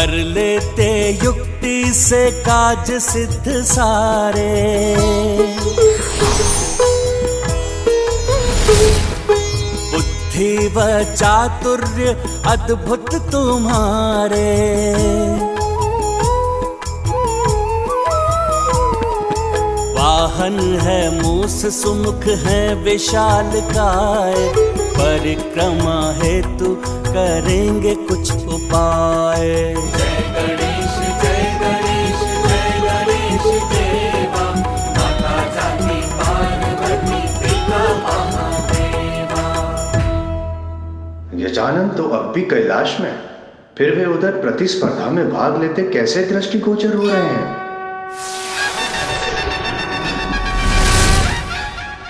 कर लेते युक्ति से काज सिद्ध सारे। बुद्धि व चातुर्य अद्भुत तुम्हारे। वाहन है मूस सुमुख है विशालकाय। परिक्रमा हेतु करेंगे कुछ उपाय। जय गणेश जय गणेश जय गणेश देवा। माता जाति पार्वती पिता महादेवा। गजानन तो अब भी कैलाश में, फिर वे उधर प्रतिस्पर्धा में भाग लेते कैसे दृष्टिगोचर हो रहे हैं?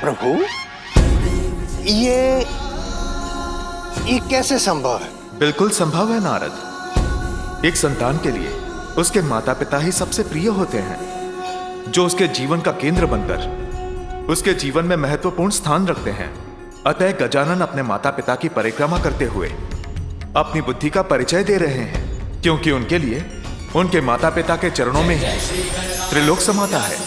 प्रभु, ये कैसे संभव है? बिल्कुल संभव है नारद। एक संतान के लिए उसके माता पिता ही सबसे प्रिय होते हैं, जो उसके जीवन का केंद्र बनकर उसके जीवन में महत्वपूर्ण स्थान रखते हैं। अतः गजानन अपने माता पिता की परिक्रमा करते हुए अपनी बुद्धि का परिचय दे रहे हैं, क्योंकि उनके लिए उनके माता पिता के चरणों में ही त्रिलोक समाता है।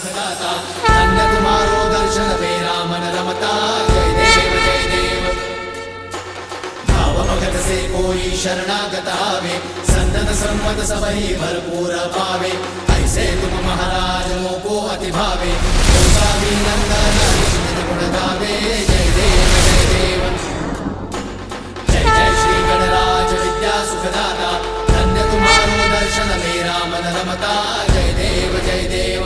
से कोई शरणागत आवे, संतत संपद सबही भरपूर पावे। ऐसे तुम महाराज मोको अति भावे। नंदन गुण गावे। जय देव जय देव। जय जय श्री गणराज विद्या सुखदाता। धन्य तुम्हारो दर्शन मेरा मन रमता। जय देव जय देव।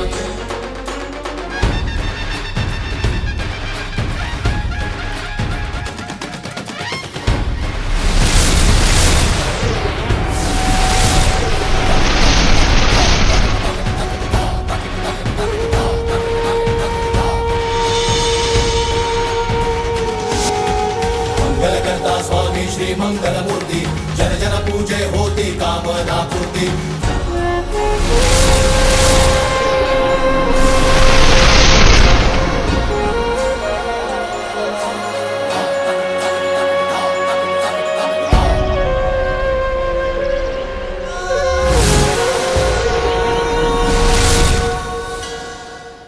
श्री मंगल मूर्ति जन जन पूजे होती कामना पूर्ति।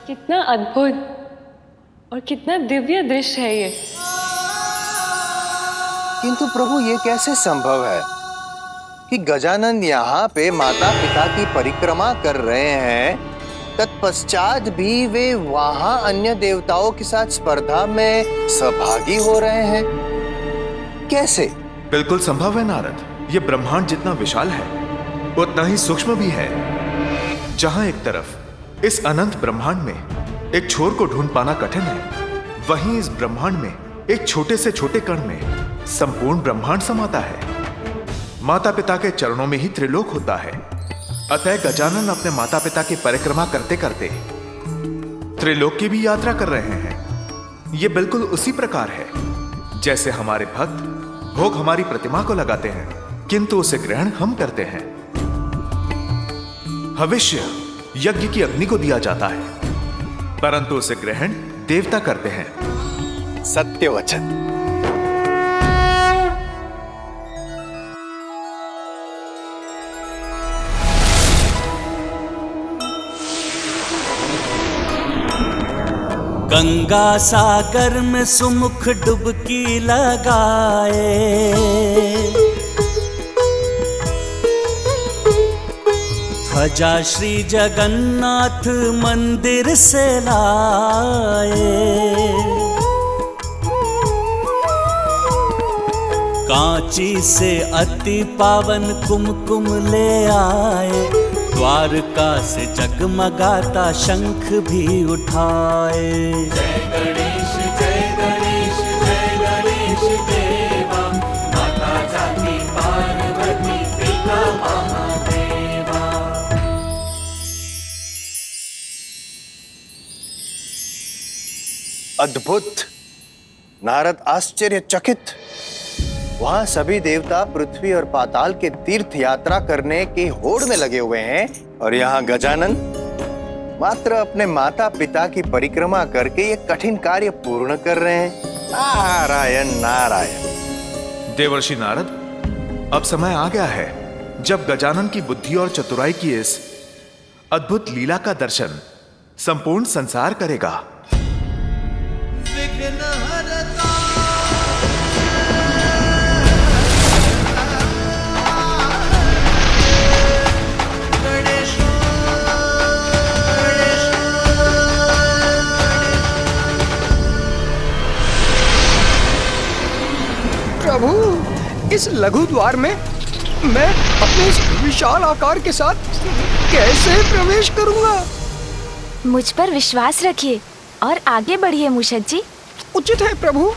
कितना अद्भुत और कितना दिव्य दृश्य है ये। किंतु प्रभु, ये कैसे संभव है कि गजानन यहाँ पे माता पिता की परिक्रमा कर रहे हैं, तत्पश्चात भी वे वहां अन्य देवताओं के साथ स्पर्धा में सहभागी हो रहे हैं? कैसे? बिल्कुल संभव है नारद। ये ब्रह्मांड जितना विशाल है उतना ही सूक्ष्म भी है। जहां एक तरफ इस अनंत ब्रह्मांड में एक छोर को ढूंढ पाना कठिन है, वहीं इस ब्रह्मांड में एक छोटे से छोटे कण में संपूर्ण ब्रह्मांड समाता है। माता पिता के चरणों में ही त्रिलोक होता है। अतः गजानन अपने माता पिता की परिक्रमा करते करते त्रिलोक की भी यात्रा कर रहे हैं। यह बिल्कुल उसी प्रकार है जैसे हमारे भक्त भोग हमारी प्रतिमा को लगाते हैं, किंतु उसे ग्रहण हम करते हैं। हविष्य यज्ञ की अग्नि को दिया जाता है, परंतु उसे ग्रहण देवता करते हैं। सत्य वचन। गंगा सागर में सुमुख डुबकी लगाए। ध्वजा श्री जगन्नाथ मंदिर से लाए। कांची से अति पावन कुमकुम ले आए। द्वारका से जगमगाता शंख भी उठाए। जय गणेश जय गणेश देवा। माता जाति पार्वती पिता महादेवा। अद्भुत। नारद आश्चर्यचकित। वहां सभी देवता पृथ्वी और पाताल के तीर्थ यात्रा करने की होड़ में लगे हुए हैं, और यहाँ गजानन मात्र अपने माता पिता की परिक्रमा करके ये कठिन कार्य पूर्ण कर रहे हैं। नारायण नारायण। देवर्षि नारद, अब समय आ गया है जब गजानन की बुद्धि और चतुराई की इस अद्भुत लीला का दर्शन संपूर्ण संसार करेगा। प्रभु, इस लघु द्वार में मैं अपने इस विशाल आकार के साथ कैसे प्रवेश करूंगा? मुझ पर विश्वास रखिए और आगे बढ़िए मूषक जी। उचित है प्रभु।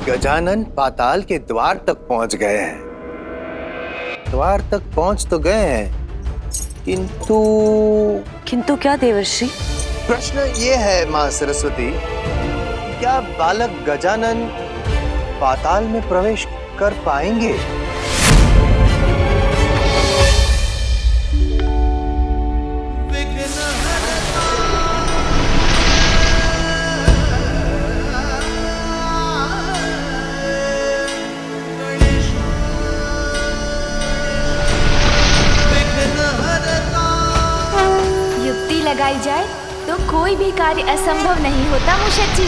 गजानन पाताल के द्वार तक पहुंच गए हैं। द्वार तक पहुंच तो गए हैं, किंतु क्या देवर्षि? प्रश्न ये है मां सरस्वती, क्या बालक गजानन पाताल में प्रवेश कर पाएंगे? युक्ति लगाई जाए तो कोई भी कार्य असंभव नहीं होता मूषक जी।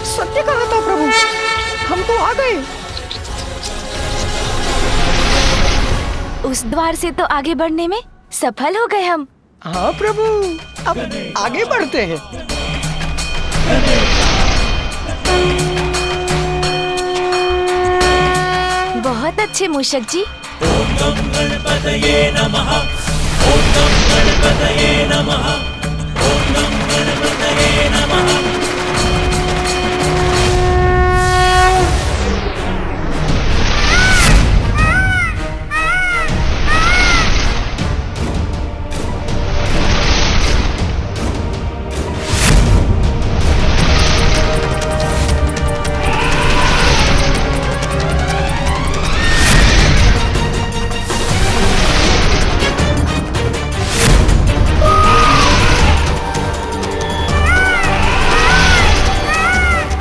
सत्य कहा था प्रभु, हम तो आ गए। उस द्वार से तो आगे बढ़ने में सफल हो गए हम। हाँ प्रभु, अब आगे बढ़ते हैं। बहुत अच्छे मूषक जी।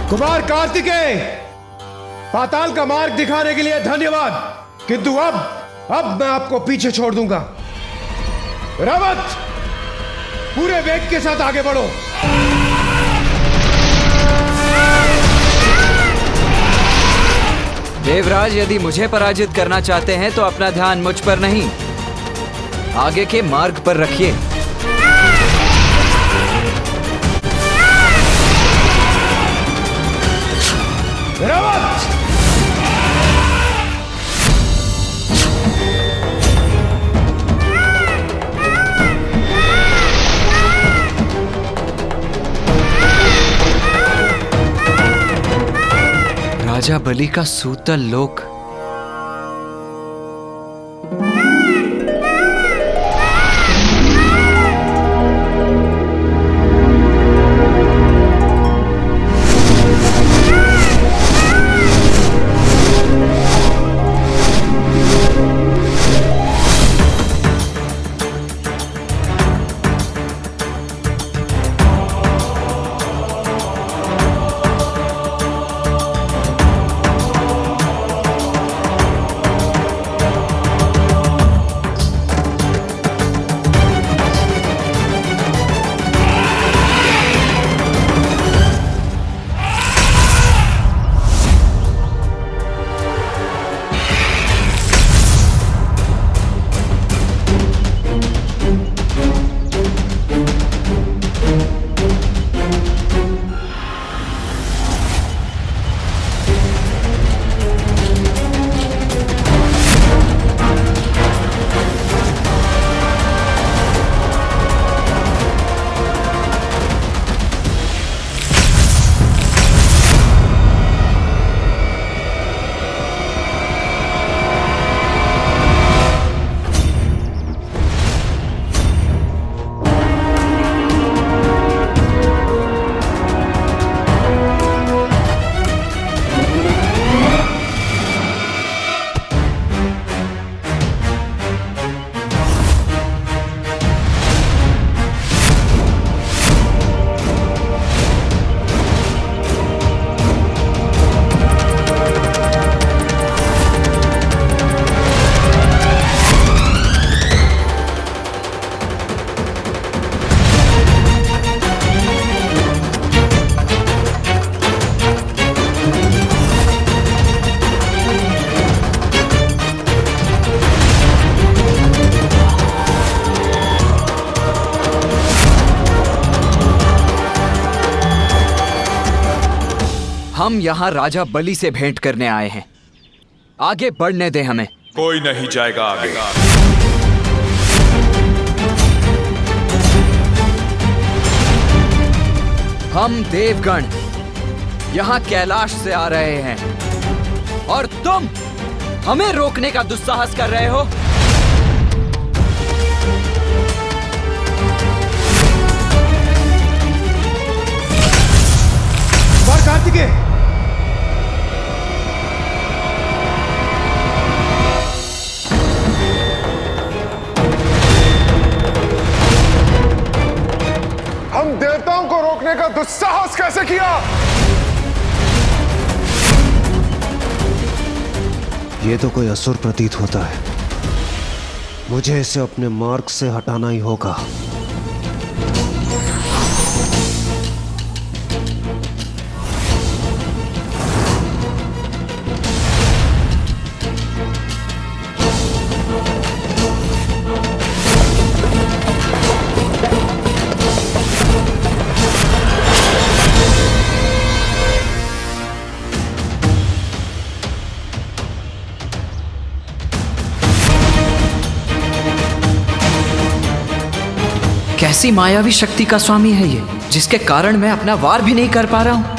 कुमार कार्तिकेय, पाताल का मार्ग दिखाने के लिए धन्यवाद, किंतु अब मैं आपको पीछे छोड़ दूंगा। रावत, पूरे वेग के साथ आगे बढ़ो। देवराज, यदि मुझे पराजित करना चाहते हैं तो अपना ध्यान मुझ पर नहीं, आगे के मार्ग पर रखिए। रावत, राजा बलि का सूतल लोक। हम यहाँ राजा बलि से भेंट करने आए हैं। आगे बढ़ने दे हमें। कोई नहीं जाएगा आगे। हम देवगण यहाँ कैलाश से आ रहे हैं और तुम हमें रोकने का दुस्साहस कर रहे हो। कार्तिकेय, हम देवताओं को रोकने का दुस्साहस कैसे किया? ये तो कोई असुर प्रतीत होता है। मुझे इसे अपने मार्ग से हटाना ही होगा। कैसी मायावी शक्ति का स्वामी है ये, जिसके कारण मैं अपना वार भी नहीं कर पा रहा हूं।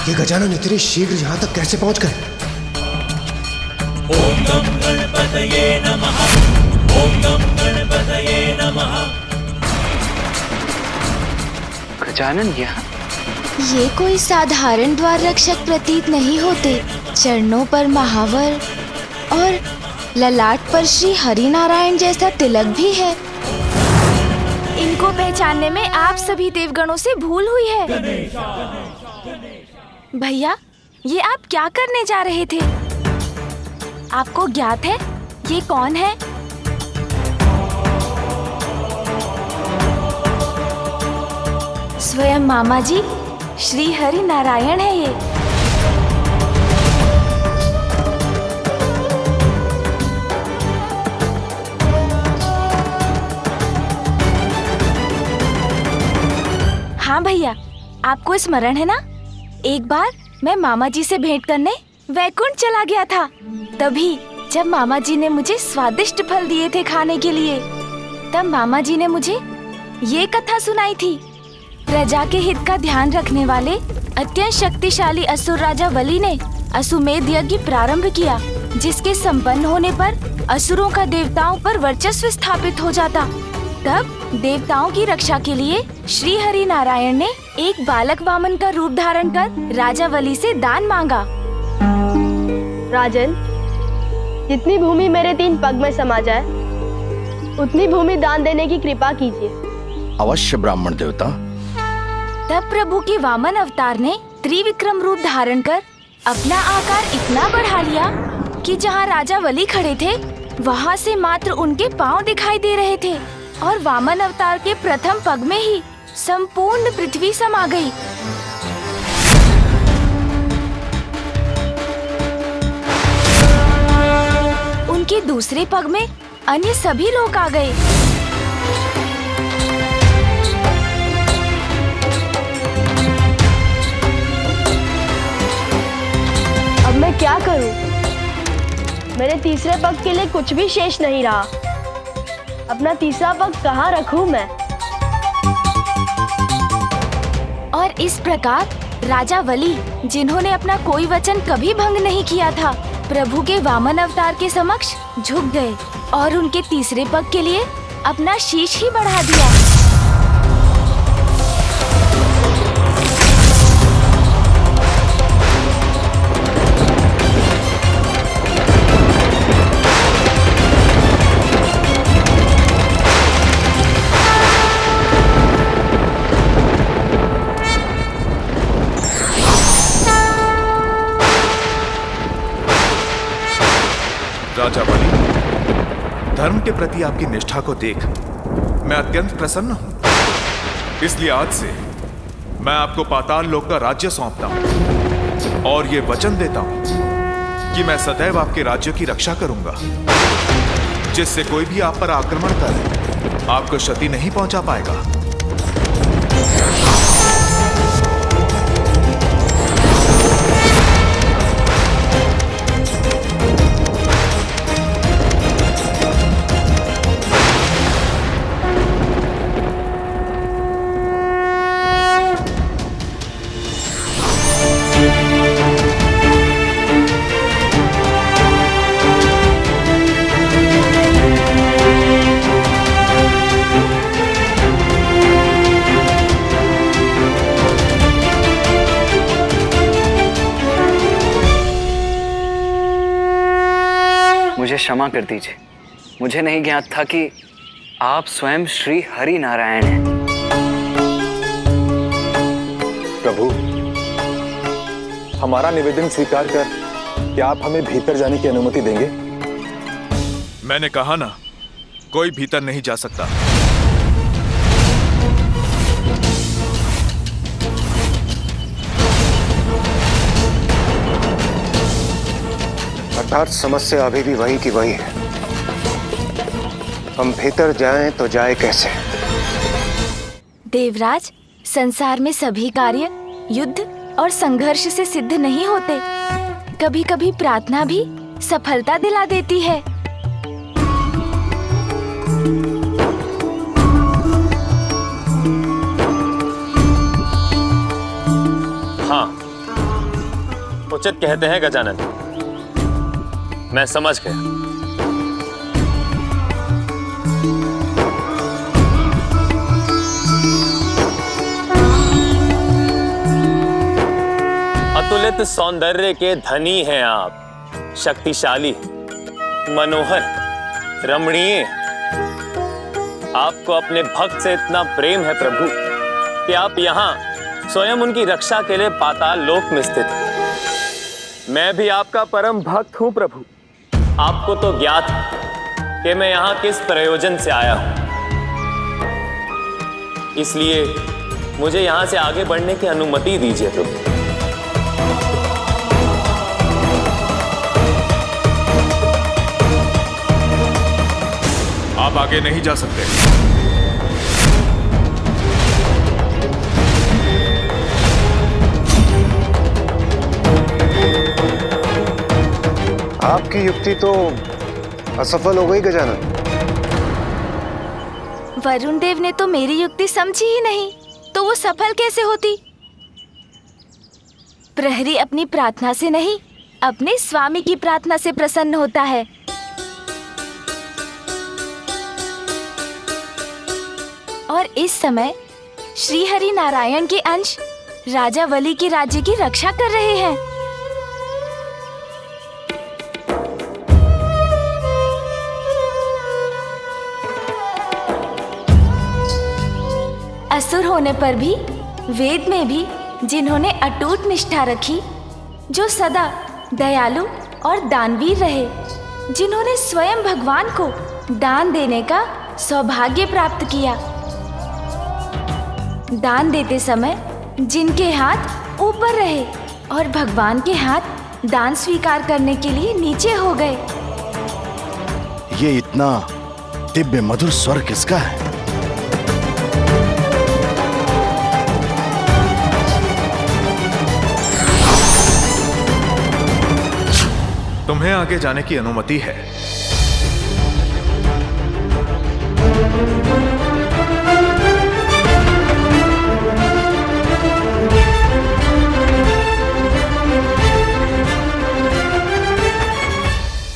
ये गजानन इतने शीघ्र यहां तक कैसे पहुंच गए? ओम गम गणपतये नमः। ओम गम गणपतये नमः। गजानन यहाँ? ये कोई साधारण द्वार रक्षक प्रतीत नहीं होते। चरणों पर महावर और ललाट पर श्री हरिनारायण जैसा तिलक भी है। इनको पहचानने में आप सभी देवगणों से भूल हुई है। भैया, ये आप क्या करने जा रहे थे? आपको ज्ञात है ये कौन है? स्वयं मामा जी श्री हरि नारायण है ये। हाँ भैया, आपको स्मरण है ना, एक बार मैं मामा जी से भेंट करने वैकुंठ चला गया था। तभी जब मामा जी ने मुझे स्वादिष्ट फल दिए थे खाने के लिए, तब मामा जी ने मुझे ये कथा सुनाई थी। प्रजा के हित का ध्यान रखने वाले अत्यंत शक्तिशाली असुर राजा बलि ने अश्वमेध यज्ञ प्रारंभ किया, जिसके संपन्न होने पर असुरों का देवताओं पर वर्चस्व स्थापित हो जाता। तब देवताओं की रक्षा के लिए श्री हरि नारायण ने एक बालक वामन का रूप धारण कर राजा बलि से दान मांगा। राजन, जितनी भूमि मेरे 3 पग में समा जाए, उतनी भूमि दान देने की कृपा कीजिए। अवश्य ब्राह्मण देवता। तब प्रभु के वामन अवतार ने त्रिविक्रम रूप धारण कर अपना आकार इतना बढ़ा लिया कि जहाँ राजा बलि खड़े थे वहाँ से मात्र उनके पाँव दिखाई दे रहे थे और वामन अवतार के प्रथम पग में ही संपूर्ण पृथ्वी समा गई। उनके दूसरे पग में अन्य सभी लोग आ गए। अब मैं क्या करूं? मेरे तीसरे पग के लिए कुछ भी शेष नहीं रहा। अपना तीसरा पग कहाँ रखूं मैं? और इस प्रकार राजा वली, जिन्होंने अपना कोई वचन कभी भंग नहीं किया था, प्रभु के वामन अवतार के समक्ष झुक गए और उनके तीसरे पग के लिए अपना शीश ही बढ़ा दिया। राजा वली, धर्म के प्रति आपकी निष्ठा को देख मैं अत्यंत प्रसन्न हूं। इसलिए आज से मैं आपको पाताल लोक का राज्य सौंपता हूं और ये वचन देता हूं कि मैं सदैव आपके राज्य की रक्षा करूंगा, जिससे कोई भी आप पर आक्रमण करे आपको क्षति नहीं पहुंचा पाएगा। मुझे क्षमा कर दीजिए, मुझे नहीं ज्ञात था कि आप स्वयं श्री हरि नारायण हैं। प्रभु, हमारा निवेदन स्वीकार कर क्या आप हमें भीतर जाने की अनुमति देंगे? मैंने कहा ना, कोई भीतर नहीं जा सकता। अर्थात समस्या अभी भी वही की वही है। हम भीतर जाएं तो जाए कैसे? देवराज, संसार में सभी कार्य युद्ध और संघर्ष से सिद्ध नहीं होते। कभी कभी प्रार्थना भी सफलता दिला देती है। हाँ, उचित कहते हैं गजानन, मैं समझ गया। अतुलित सौंदर्य के धनी हैं आप, शक्तिशाली, मनोहर, रमणीय। आपको अपने भक्त से इतना प्रेम है प्रभु कि आप यहाँ स्वयं उनकी रक्षा के लिए पाताल लोक में स्थित हैं। मैं भी आपका परम भक्त हूँ प्रभु। आपको तो ज्ञात है कि मैं यहाँ किस प्रयोजन से आया हूँ, इसलिए मुझे यहाँ से आगे बढ़ने की अनुमति दीजिए प्रभु। आप आगे नहीं जा सकते। आपकी युक्ति तो असफल हो गई गजानन। वरुण देव ने तो मेरी युक्ति समझी ही नहीं, तो वो सफल कैसे होती? प्रहरी अपनी प्रार्थना से नहीं, अपने स्वामी की प्रार्थना से प्रसन्न होता है। और इस समय श्री हरि नारायण के अंश राजा वली के राज्य की रक्षा कर रहे हैं। असुर होने पर भी, वेद में भी जिन्होंने अटूट निष्ठा रखी, जो सदा दयालु और दानवीर रहे, जिन्होंने स्वयं भगवान को दान देने का सौभाग्य प्राप्त किया। दान देते समय जिनके हाथ ऊपर रहे और भगवान के हाथ दान स्वीकार करने के लिए नीचे हो गए। ये इतना दिव्य मधुर स्वर किसका है? तुम्हें आगे जाने की अनुमति है।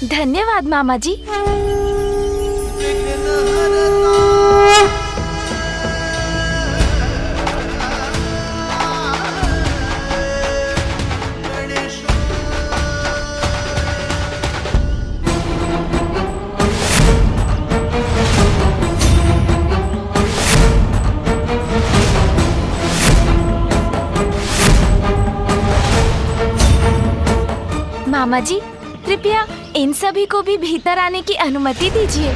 धन्यवाद मामा जी। मामा जी, कृपया इन सभी को भी भीतर आने की अनुमति दीजिए।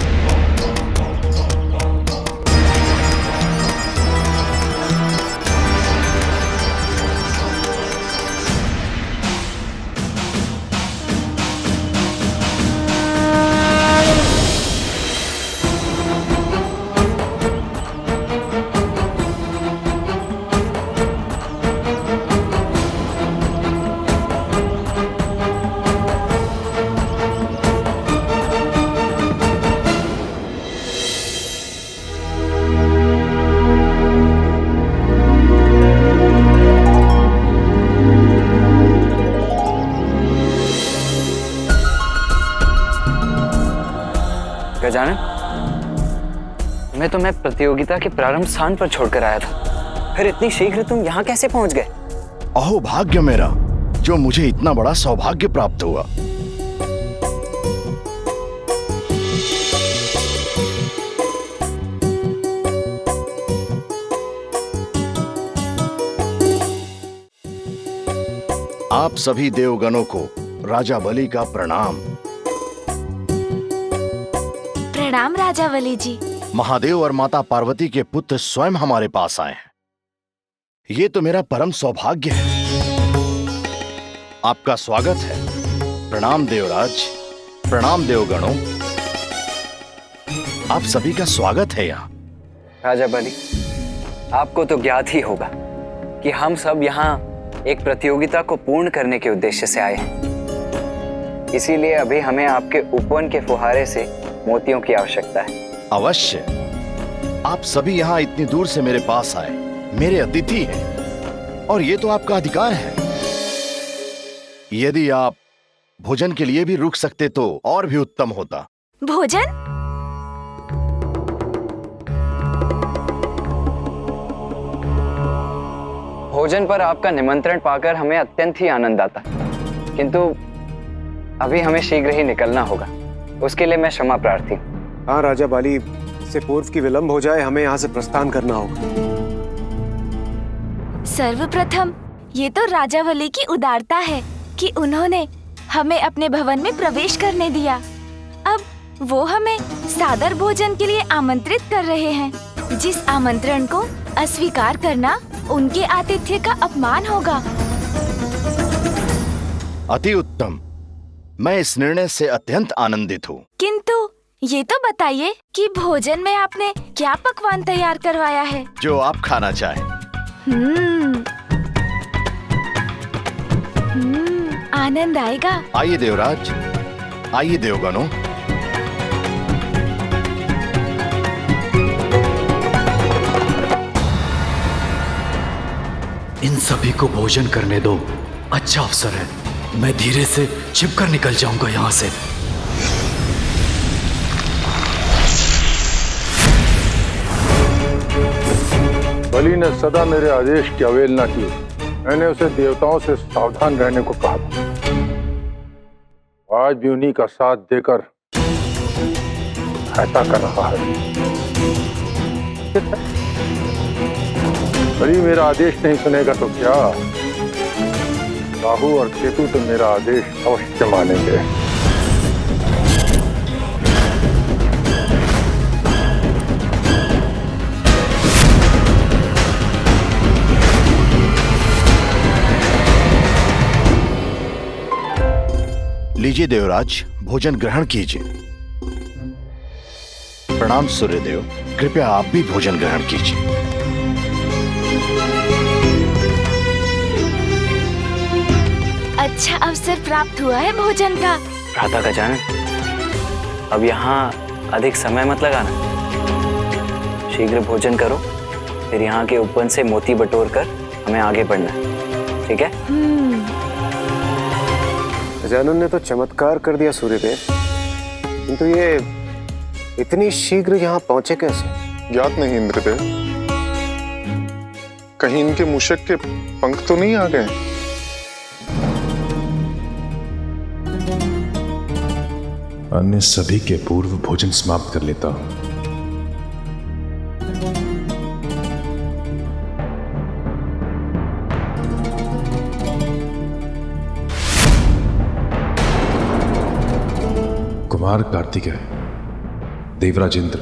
गजानन, मैं तुम्हें प्रतियोगिता के प्रारंभ स्थान पर छोड़कर आया था, फिर इतनी शीघ्र तुम यहाँ कैसे पहुंच गए? अहो भाग्य मेरा, जो मुझे इतना बड़ा सौभाग्य प्राप्त हुआ। आप सभी देवगणों को राजा बलि का प्रणाम। प्रणाम राजा बलि जी। महादेव और माता पार्वती के पुत्र स्वयं हमारे पास आए हैं। ये तो मेरा परम सौभाग्य है। आपका स्वागत है। प्रणाम देवराज, प्रणाम देवगणों। आप सभी का स्वागत है यहाँ। राजा बलि, आपको तो ज्ञात ही होगा कि हम सब यहाँ एक प्रतियोगिता को पूर्ण करने के उद्देश्य से आए हैं। इसीलिए अभी हमें आपके उपवन के फुहारे से मोतियों की आवश्यकता है। अवश्य। आप सभी यहाँ इतनी दूर से मेरे पास आए, मेरे अतिथि हैं, और ये तो आपका अधिकार है। यदि आप भोजन के लिए भी रुक सकते तो और भी उत्तम होता। भोजन? भोजन पर आपका निमंत्रण पाकर हमें अत्यंत ही आनंद आता, किंतु अभी हमें शीघ्र ही निकलना होगा। उसके लिए मैं क्षमा प्रार्थी हूँ। हाँ राजा बाली, इससे पूर्व की विलंब हो जाए, हमें यहाँ से प्रस्थान करना होगा। सर्वप्रथम ये तो राजा बलि की उदारता है कि उन्होंने हमें अपने भवन में प्रवेश करने दिया। अब वो हमें सादर भोजन के लिए आमंत्रित कर रहे हैं, जिस आमंत्रण को अस्वीकार करना उनके आतिथ्य का अपमान होगा। अति उत्तम। मैं इस निर्णय से अत्यंत आनंदित हूँ। किंतु ये तो बताइए कि भोजन में आपने क्या पकवान तैयार करवाया है? जो आप खाना चाहें। आनंद आएगा। आइए देवराज, आइए देवगणों। इन सभी को भोजन करने दो। अच्छा अवसर है, मैं धीरे से छिपकर निकल जाऊंगा यहाँ से। बलि ने सदा मेरे आदेश की अवहेलना की। मैंने उसे देवताओं से सावधान रहने को कहा था। आज भी उन्हीं का साथ देकर सहायता कर रहा है। बलि मेरा आदेश नहीं सुनेगा तो क्या, राहु और केतु तो मेरा आदेश अवश्य मानेंगे। लीजिए देवराज, भोजन ग्रहण कीजिए। प्रणाम सूर्यदेव, कृपया आप भी भोजन ग्रहण कीजिए। अच्छा अवसर प्राप्त हुआ है भोजन का। भ्राता गजानन, अब यहाँ अधिक समय मत लगाना, शीघ्र भोजन करो, फिर यहाँ के उपवन से मोती बटोर कर हमें आगे बढ़ना है, ठीक है? गजानन ने तो चमत्कार कर दिया सूर्यदेव, किंतु ये इतनी शीघ्र यहाँ पहुंचे कैसे? ज्ञात नहीं इंद्रदेव, कहीं इनके मूषक के पंख तो नहीं आ गए? अन्य सभी के पूर्व भोजन समाप्त कर लेता हूं। कुमार कार्तिकेय, देवराज इंद्र,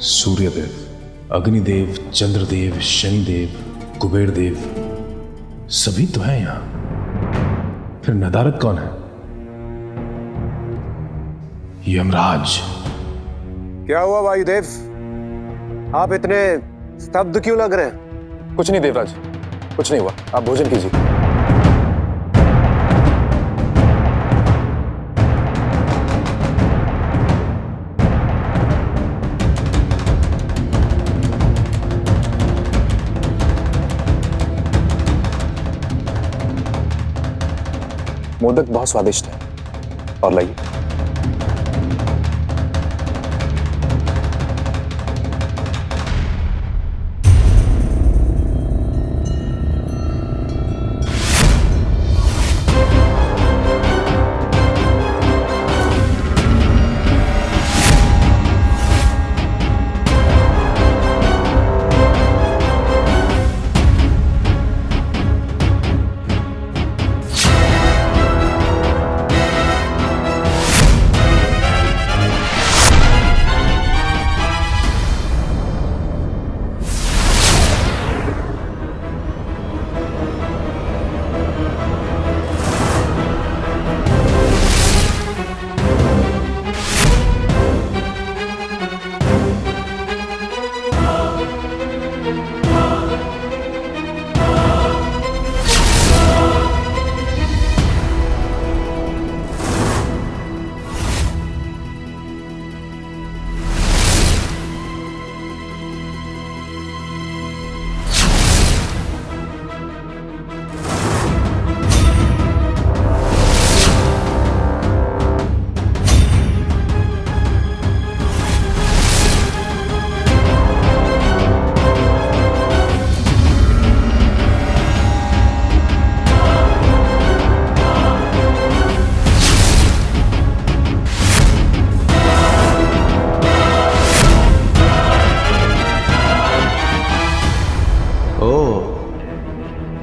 सूर्यदेव, अग्निदेव, चंद्रदेव, शनिदेव, कुबेर देव सभी तो हैं यहां। फिर नदारद कौन है? यमराज। क्या हुआ वायुदेव, आप इतने स्तब्ध क्यों लग रहे हैं? कुछ नहीं देवराज, कुछ नहीं हुआ, आप भोजन कीजिए। मोदक बहुत स्वादिष्ट है, और लाइए।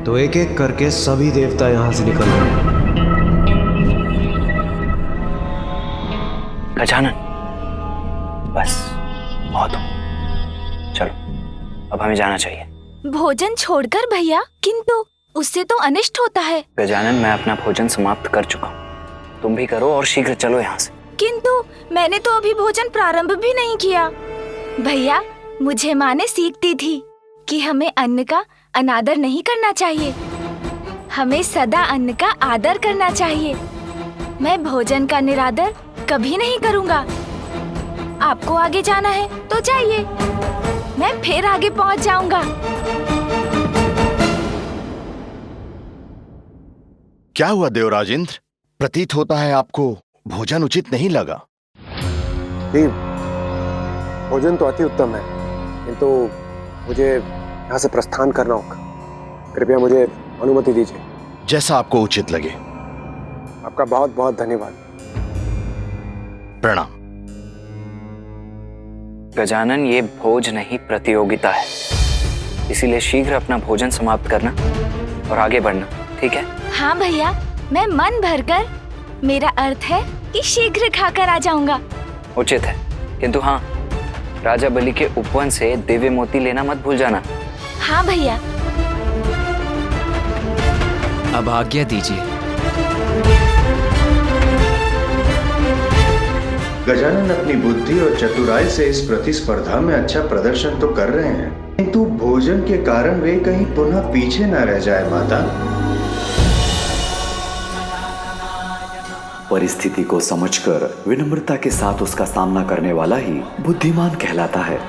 तो एक एक करके सभी देवता यहां से निकल गए। गजानन, बस बहुत हो, चलो अब हमें जाना चाहिए। भोजन छोड़कर भैया, किंतु उससे तो अनिष्ट होता है। गजानन, मैं अपना भोजन समाप्त कर चुका हूँ, तुम भी करो और शीघ्र चलो यहाँ से। किंतु मैंने तो अभी भोजन प्रारंभ भी नहीं किया। भैया, मुझे माँ ने सीख दी थी कि हमें अन्न का अनादर नहीं करना चाहिए, हमें सदा अन्न का आदर करना चाहिए। मैं भोजन का निरादर कभी नहीं करूँगा। आपको आगे जाना है तो जाइए, मैं फिर आगे पहुँच जाऊंगा। क्या हुआ देवराज इंद्र? प्रतीत होता है आपको भोजन उचित नहीं लगा। भोजन तो अति उत्तम है, किंतु मुझे यहाँ से प्रस्थान करना होगा। कृपया मुझे अनुमति दीजिए। जैसा आपको उचित लगे। आपका बहुत बहुत धन्यवाद। प्रणाम। गजानन, ये भोज नहीं प्रतियोगिता है, इसीलिए शीघ्र अपना भोजन समाप्त करना और आगे बढ़ना, ठीक है? हाँ भैया, मैं मन भरकर, मेरा अर्थ है कि शीघ्र खाकर आ जाऊंगा। उचित है, किंतु हाँ, राजा बलि के उपवन से दिव्य मोती लेना मत भूल जाना। हाँ भैया। अब आज्ञा दीजिए। गजानन अपनी बुद्धि और चतुराई से इस प्रतिस्पर्धा में अच्छा प्रदर्शन तो कर रहे हैं, किंतु भोजन के कारण वे कहीं पुनः पीछे न रह जाए माता। परिस्थिति को समझकर विनम्रता के साथ उसका सामना करने वाला ही बुद्धिमान कहलाता है।